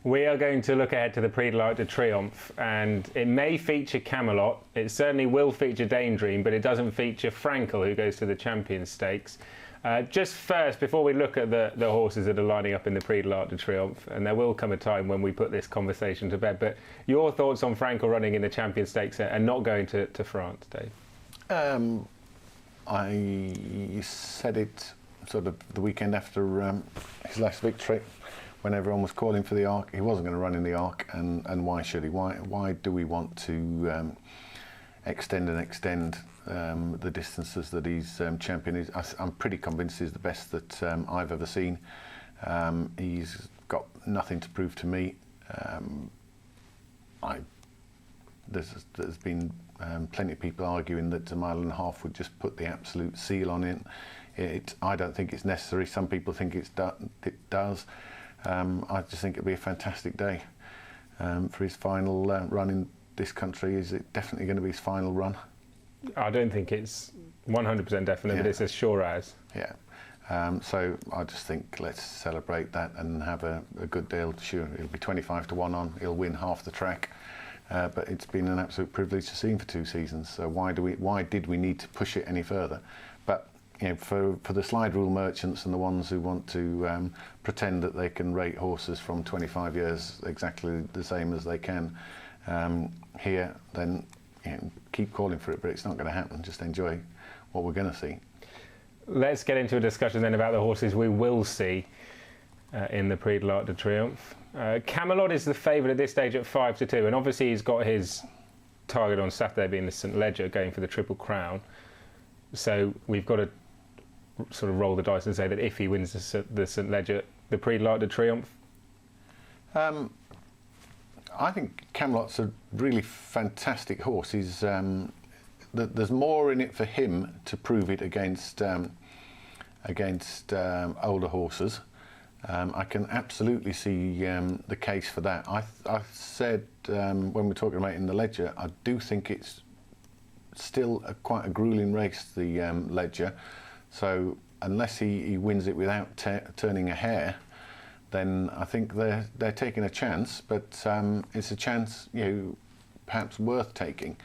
We are going to look ahead to the Prix de Triomphe, and it may feature Camelot. It certainly will feature Danedream, but it doesn't feature Frankel, who goes to the Champions Stakes. Just first, before we look at the horses that are lining up in the Prix de Triomphe, and there will come a time when we put this conversation to bed, but your thoughts on Frankel running in the Champions Stakes and not going to France, Dave? I said it sort of the weekend after his last victory, when everyone was calling for the Arc. He wasn't going to run in the Arc, and why should he? Why do we want to extend the distances that he's championing? I'm pretty convinced he's the best that I've ever seen. He's got nothing to prove to me. There's been plenty of people arguing that a mile and a half would just put the absolute seal on it. I don't think it's necessary. Some people think it does. I just think it'll be a fantastic day for his final run in this country. Is it definitely going to be his final run? I don't think it's 100% definite, but it's as sure as. Yeah. So I just think let's celebrate that and have a good day. Sure, it'll be 25 to 1 on. He'll win half the track. But it's been an absolute privilege to see him for 2 seasons. So why did we need to push it any further? But for the slide rule merchants and the ones who want to pretend that they can rate horses from 25 years exactly the same as they can here, then keep calling for it. But it's not going to happen. Just enjoy what we're going to see. Let's get into a discussion then about the horses we will see in the Prix de Triomphe. Camelot is the favourite at this stage at 5 to 2, and obviously he's got his target on Saturday being the St Leger, going for the Triple Crown. So we've got to sort of roll the dice and say that if he wins the St Leger, the Prix de Triomphe. I think Camelot's a really fantastic horse. He's there's more in it for him to prove it against older horses. I can absolutely see the case for that. I said when we were talking about it in the Leger, I do think it's still quite a grueling race, the Leger. So unless he wins it without turning a hair, then I think they're taking a chance. But it's a chance, perhaps worth taking.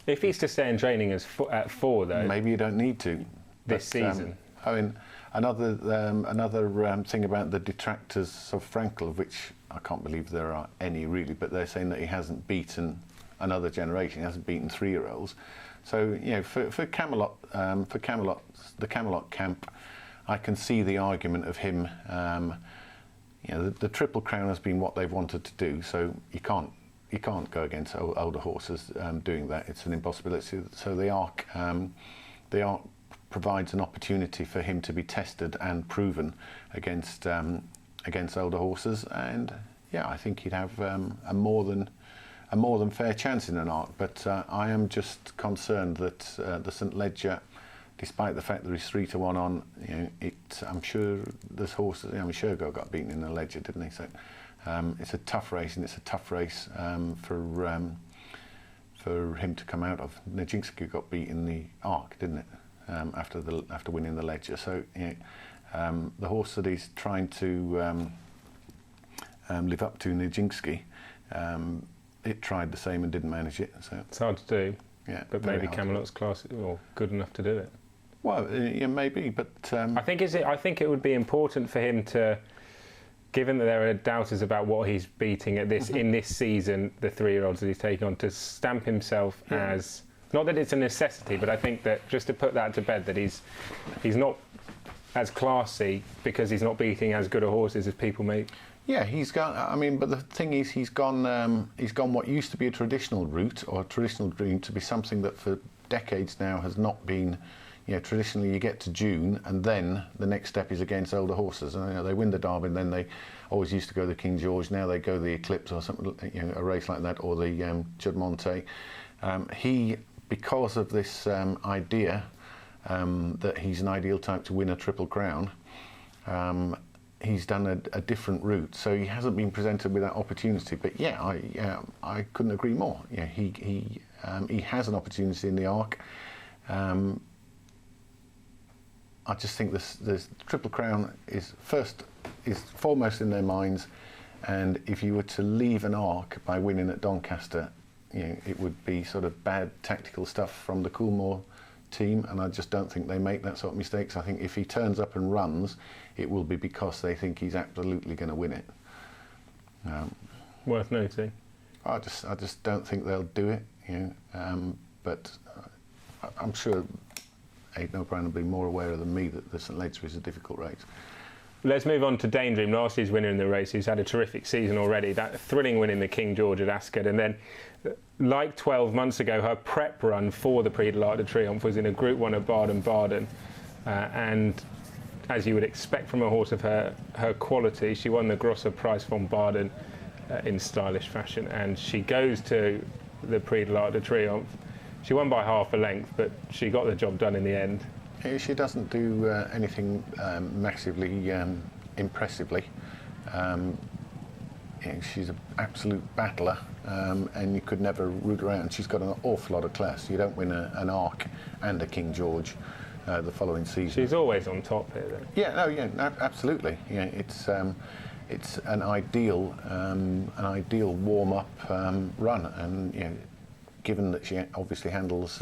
If he's to stay in training at 4, though, maybe you don't need to this season. Another thing about the detractors of Frankel, of which I can't believe there are any really, but they're saying that he hasn't beaten another generation. He hasn't beaten 3-year-olds. So for Camelot, the Camelot camp, I can see the argument of him. The Triple Crown has been what they've wanted to do, so you can't go against older horses doing that. It's an impossibility. So the Arc provides an opportunity for him to be tested and proven against older horses, and I think he'd have a more than fair chance in an Arc. But I am just concerned that the St Leger, despite the fact that he's 3 to 1 on, I'm sure there's horses. Shergo got beaten in the Leger, didn't he? So it's a tough race, and it's a tough race for him to come out of. Nijinsky got beat in the Arc, didn't it? After winning the Leger. So the horse that he's trying to live up to, Nijinsky, it tried the same and didn't manage it. So it's hard to do. Yeah, but maybe Camelot's class or good enough to do it. Well, maybe, but I think it would be important for him to, given that there are doubters about what he's beating at this in this season, the 3-year-olds that he's taking on, to stamp himself as. Not that it's a necessity, but I think that just to put that to bed, that he's not as classy because he's not beating as good a horses as people make. Yeah, he's gone. But the thing is, he's gone what used to be a traditional route or a traditional dream to be something that for decades now has not been. Traditionally you get to June and then the next step is against older horses. And they win the Derby, and then they always used to go the King George. Now they go the Eclipse or something, a race like that, or the Judemonte. Because of this idea that he's an ideal type to win a Triple Crown, he's done a different route. So he hasn't been presented with that opportunity. But I couldn't agree more. He has an opportunity in the Arc. I just think this Triple Crown is foremost in their minds. And if you were to leave an arc by winning at Doncaster, it would be sort of bad tactical stuff from the Coolmore team, and I just don't think they make that sort of mistakes. I think if he turns up and runs, it will be because they think he's absolutely going to win it. Worth noting. I just don't think they'll do it. But I'm sure Aidan O'Brien will be more aware than me that the St Ledger is a difficult race. Let's move on to Danedream, last year's winner in the race, who's had a terrific season already. That thrilling win in the King George at Ascot, and then, like 12 months ago, her prep run for the Prix de l'Arc de Triomphe was in a Group 1 at Baden-Baden, and as you would expect from a horse of her quality, she won the Grosser Prize von Baden in stylish fashion, and she goes to the Prix de l'Arc de Triomphe. She won by half a length, but she got the job done in the end. She doesn't do anything massively impressively. She's an absolute battler, and you could never root around. She's got an awful lot of class. You don't win an Arc and a King George the following season. She's always on top here, then. Absolutely. It's an ideal warm-up run, and given that she obviously handles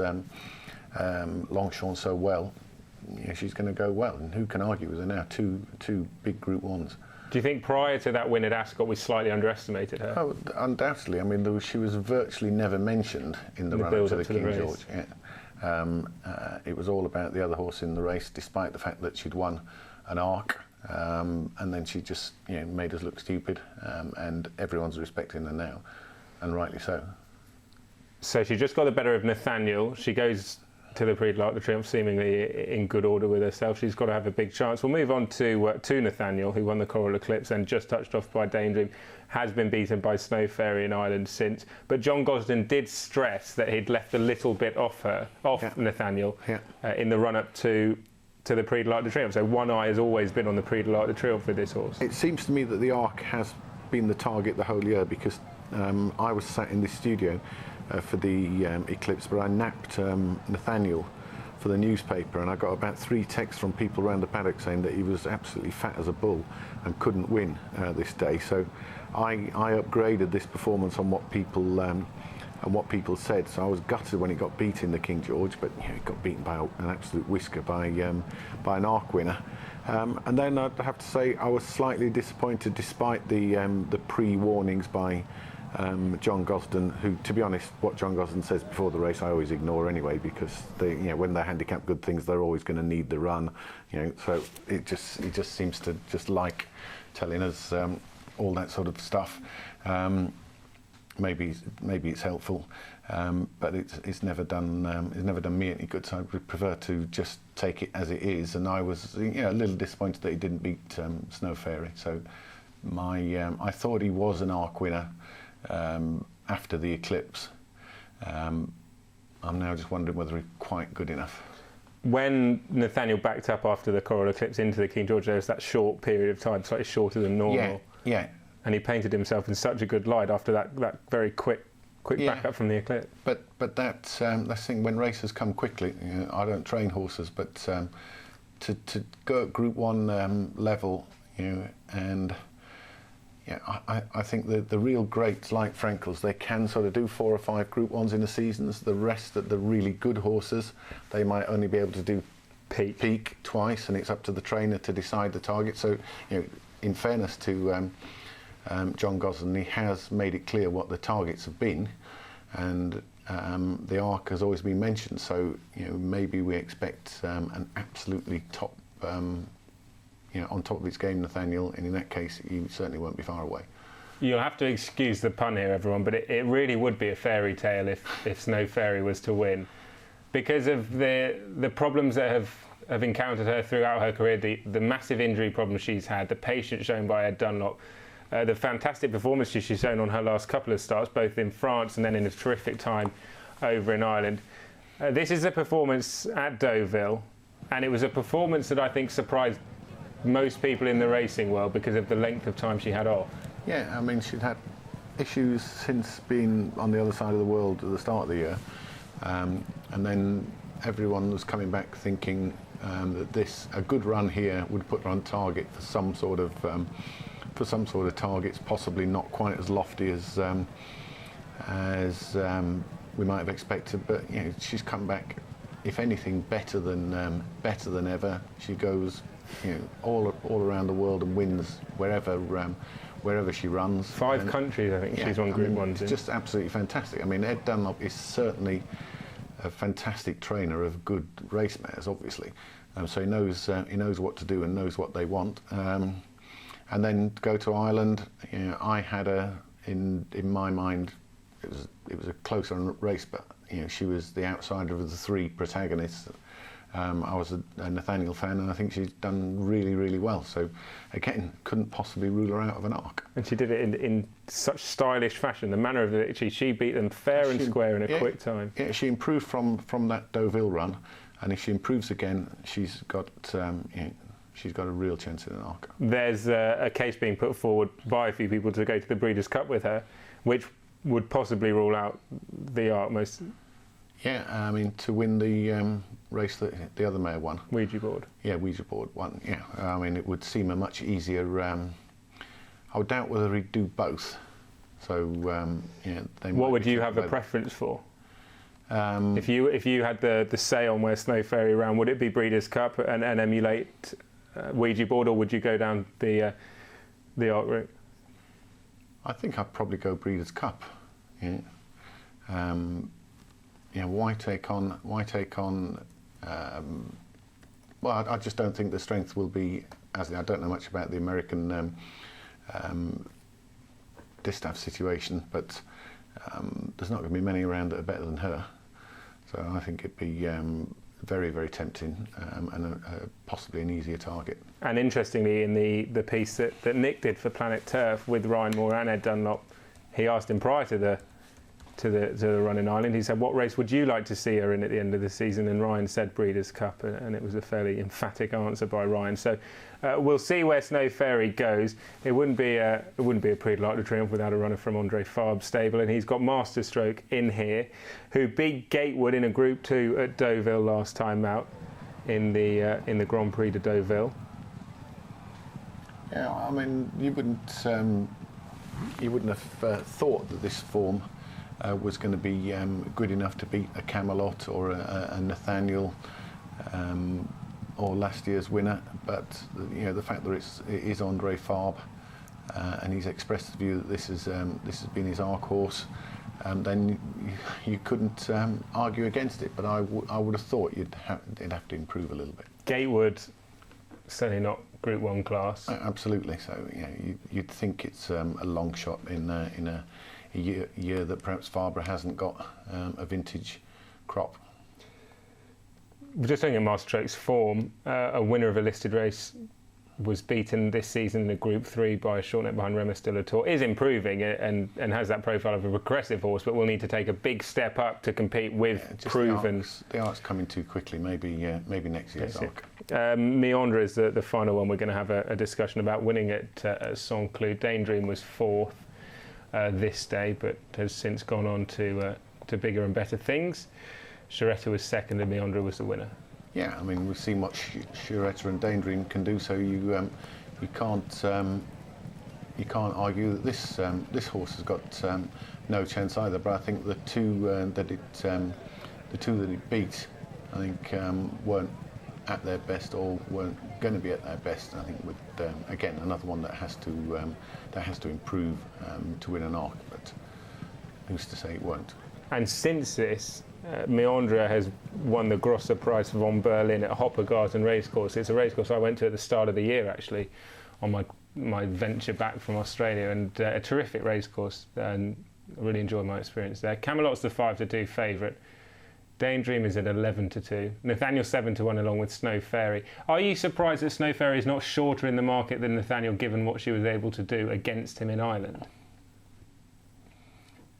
Longchamp so well, she's going to go well. And who can argue with her now? Two big Group 1s. Do you think prior to that win at Ascot we slightly underestimated her? Oh, undoubtedly. I mean, she was virtually never mentioned in the run-up to the King George. Yeah. It was all about the other horse in the race, despite the fact that she'd won an Arc. And then she just made us look stupid, and everyone's respecting her now, and rightly so. So she just got the better of Nathaniel. She goes to the Prix de l'Arc de Triomphe seemingly in good order with herself. She's got to have a big chance. We'll move on to Nathaniel, who won the Coral Eclipse and just touched off by Danedream, has been beaten by Snow Fairy in Ireland since. But John Gosden did stress that he'd left a little bit off Nathaniel in the run-up to the Prix de l'Arc de Triomphe. So one eye has always been on the Prix de l'Arc de Triomphe with this horse. It seems to me that the Arc has been the target the whole year, because I was sat in this studio for the Eclipse, but I napped Nathaniel for the newspaper, and I got about 3 texts from people around the paddock saying that he was absolutely fat as a bull and couldn't win this day. So I upgraded this performance on what people said. So I was gutted when he got beat in the King George, but he got beaten by an absolute whisker by an Arc winner. And then I'd have to say I was slightly disappointed, despite the pre-warnings by John Gosden, who, to be honest, what John Gosden says before the race I always ignore anyway, because when they handicap good things, they're always going to need the run. So it just seems to just like telling us all that sort of stuff. Maybe it's helpful, but it's never done me any good. So I would prefer to just take it as it is. And I was a little disappointed that he didn't beat Snow Fairy. So I thought he was an Arc winner after the Eclipse. I'm now just wondering whether he's quite good enough. When Nathaniel backed up after the Coral Eclipse into the King George, there was that short period of time, slightly shorter than normal. Yeah. And he painted himself in such a good light after that very quick backup from the Eclipse. But that's the thing, when races come quickly. I don't train horses, but to go at Group 1 level, and I think the real greats like Frankel's, they can sort of do 4 or 5 Group 1s in a season. The rest of the really good horses, they might only be able to do peak twice, and it's up to the trainer to decide the target. So, in fairness to John Gosden, he has made it clear what the targets have been, and the Arc has always been mentioned. So maybe we expect an absolutely top, on top of his game, Nathaniel, and in that case, he certainly won't be far away. You'll have to excuse the pun here, everyone, but it really would be a fairy tale if Snow Fairy was to win, because of the problems that have encountered her throughout her career, the massive injury problems she's had, the patience shown by Ed Dunlop, the fantastic performances she's shown on her last couple of starts, both in France and then in a terrific time over in Ireland. This is a performance at Deauville, and it was a performance that I think surprised most people in the racing world because of the length of time she had off. Yeah, I mean, she'd had issues since being on the other side of the world at the start of the year, and then everyone was coming back thinking that a good run here would put her on target for some sort of some sort of targets, possibly not quite as lofty as we might have expected. But she's come back, if anything, better than ever. She goes all around the world and wins wherever she runs. 5 countries, I think she's won Group 1s. It's just absolutely fantastic. I mean, Ed Dunlop is certainly a fantastic trainer of good race mares, obviously. So he knows what to do and knows what they want. And then go to Ireland. I had in my mind, it was a closer race, but she was the outsider of the 3 protagonists. I was a Nathaniel fan, and I think she's done really, really well. So, again, couldn't possibly rule her out of an arc. And she did it in such stylish fashion. The manner of the victory, she beat them fair and square in a quick time. Yeah, she improved from that Deauville run, and if she improves again, she's got a real chance in an arc. There's a case being put forward by a few people to go to the Breeders' Cup with her, which would possibly rule out the arc most. Yeah, I mean, to win the race that the other mare won. Ouija board. Yeah, Ouija board won. Yeah, I mean, it would seem a much easier. I would doubt whether he'd do both. So what would you have a preference for? If you had the say on where Snow Fairy ran, would it be Breeders' Cup and emulate Ouija board, or would you go down the arc route? I think I'd probably go Breeders' Cup. Yeah. Why take on? Well, I just don't think the strength will be as. I don't know much about the American distaff situation, but there's not going to be many around that are better than her. So I think it'd be very, very tempting and possibly an easier target. And interestingly, in the piece that Nick did for Planet Turf with Ryan Moore and Ed Dunlop, he asked him prior to the run in Ireland, he said, what race would you like to see her in at the end of the season? And Ryan said Breeders' Cup, and it was a fairly emphatic answer by Ryan. So we'll see where Snow Fairy goes. It wouldn't be a Prix de Triomphe without a runner from Andre Fabre's stable, and he's got Masterstroke in here, who beat Gatewood in a Group 2 at Deauville last time out in the Grand Prix de Deauville. Yeah, I mean, you wouldn't have thought that this form was going to be good enough to beat a Camelot or a Nathaniel or last year's winner, but the fact that it is Andre Fabre and he's expressed the view that this has been his arc horse, then you couldn't argue against it. But I would have thought it'd have to improve a little bit. Gatewood, certainly not Group 1 class. Absolutely. So you'd think it's a long shot in a year that perhaps Fabre hasn't got a vintage crop. Just looking at Masterstroke's form, a winner of a listed race was beaten this season in a Group 3 by a short neck behind Remus de la Tour, is improving and has that profile of a progressive horse, but will need to take a big step up to compete with proven. The arc's coming too quickly. Maybe next year's arc. Meandre is the final one we're going to have a discussion about. Winning at Saint-Cloud. Danedream was 4th this day, but has since gone on to bigger and better things. Charetta was 2nd and Meandre was the winner. Yeah, I mean, we've seen what Charetta and Danedream can do, so you can't argue that this horse has got no chance either. But I think the two that it beat, I think weren't at their best or weren't going to be at their best. And I think with again another one that has to improve to win an arc, but who's to say it won't? And since this, Meandre has won the Grosser Prize von Berlin at Hoppergarten Racecourse. It's a racecourse I went to at the start of the year, actually, on my venture back from Australia, and a terrific racecourse, and I really enjoyed my experience there. Camelot's the 5-2 favourite. Danedream is at 11-2. Nathaniel 7-1 along with Snow Fairy. Are you surprised that Snow Fairy is not shorter in the market than Nathaniel, given what she was able to do against him in Ireland?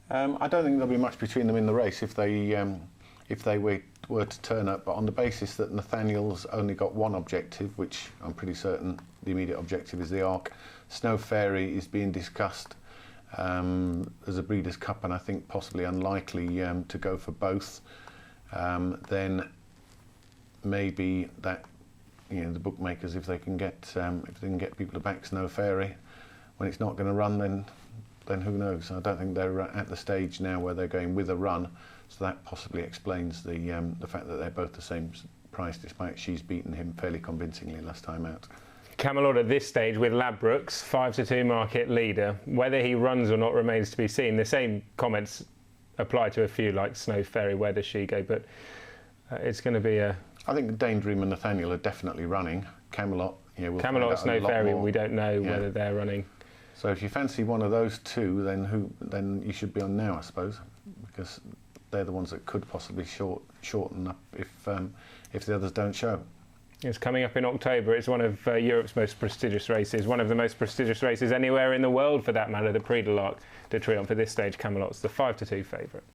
I don't think there'll be much between them in the race if they were to turn up, but on the basis that Nathaniel's only got one objective, which I'm pretty certain the immediate objective is the arc. Snow Fairy is being discussed as a Breeders' Cup, and I think possibly unlikely to go for both. Then maybe that the bookmakers, if they can get people to back Snow Fairy, when it's not going to run, then who knows? I don't think they're at the stage now where they're going with a run, so that possibly explains the fact that they're both the same price, despite she's beaten him fairly convincingly last time out. Camelot at this stage with Ladbrokes, 5-2 market leader. Whether he runs or not remains to be seen. The same comments apply to a few like Snow Ferry, Where Does She Go? But it's going to be a... I think Danedream and Nathaniel are definitely running. Camelot, we'll Camelot, Snow Ferry, we don't know whether they're running. So if you fancy one of those two, then you should be on now, I suppose, because they're the ones that could possibly shorten up if the others don't show. It's coming up in October. It's one of Europe's most prestigious races, one of the most prestigious races anywhere in the world for that matter, the Prix de Triomphe. At this stage, Camelot's the 5-2 favourite.